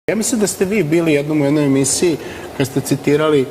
Ja mislim da ste vi bili jednom u jednoj emisiji kad ste citirali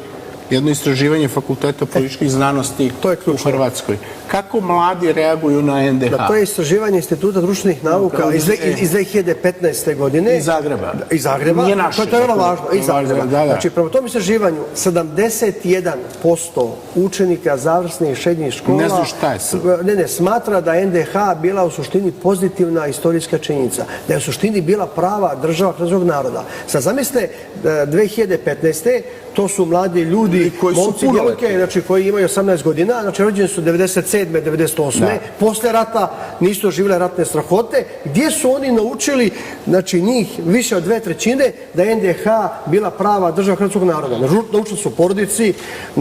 jedno istraživanje Fakulteta političkih znanosti u Hrvatskoj. Kako mladi reaguju na NDH? To je istraživanje Instituta društvenih nauka iz 2015. godine. Iz Zagreba. Iz Zagreba. Nije naše. To je vrlo važno. Iz Zagreba. Znači, prema tom istraživanju 71% učenika završnih srednjih škola ne znam šta je smatra da je NDH bila u suštini pozitivna istorijska činjenica. Da je u suštini bila prava država hrvatskog naroda. Sad zamislite, 2015. to su mladi ljudi, momci i djevojke, znači koji imaju 18 godina, znači rođeni su 97. 98. Posle rata nisu doživjeli ratne strahote. Gdje su oni naučili, znači njih više od 2/3, da je NDH bila prava država hrvatskog naroda? Naučili su u porodici,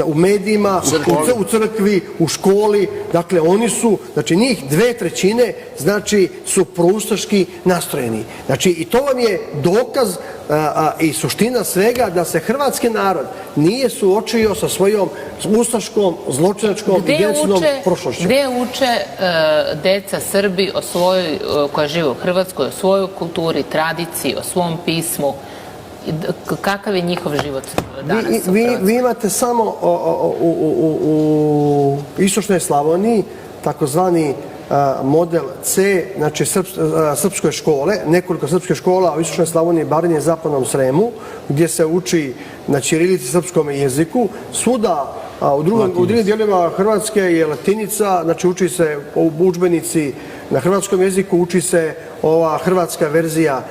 u medijima, u crkvi, u školi. Dakle, oni su, znači njih 2/3, znači su proustaški nastrojeni. Znači, i to vam je dokaz i suština svega da se hrvatski narod nije suočio sa svojom ustaškom, zločinačkom i genocidnom prošlošću. Gde uče deca Srbi koja žive u Hrvatskoj o svojoj kulturi, tradiciji, o svom pismu? Kakav je njihov život danas u Hrvatskoj? Vi imate samo u istočnoj Slavoniji takozvani model C, znači srpske škole, nekoliko srpskih škola u istočnoj Slavoniji, Baranji i Zapadnom Sremu, gdje se uči na ćirilici, srpskom jeziku. Svuda u drugim dijelovima Hrvatske je latinica, znači uči se udžbenici na hrvatskom jeziku, uči se ova hrvatska verzija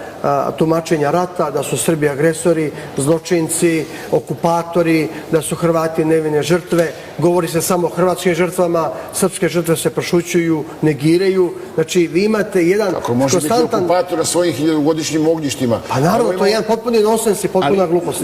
tumačenja rata, da su Srbi agresori, zločinci, okupatori, da su Hrvati nevine žrtve. Govori se samo o hrvatskim žrtvama, srpske žrtve se prešućuju, negiraju. Znači, vi imate jedan konstantan... Kako može biti okupator na svojim 1000-godišnjim ognjištima? Pa naravno, to je jedan potpuni nonsens i potpuna glupost.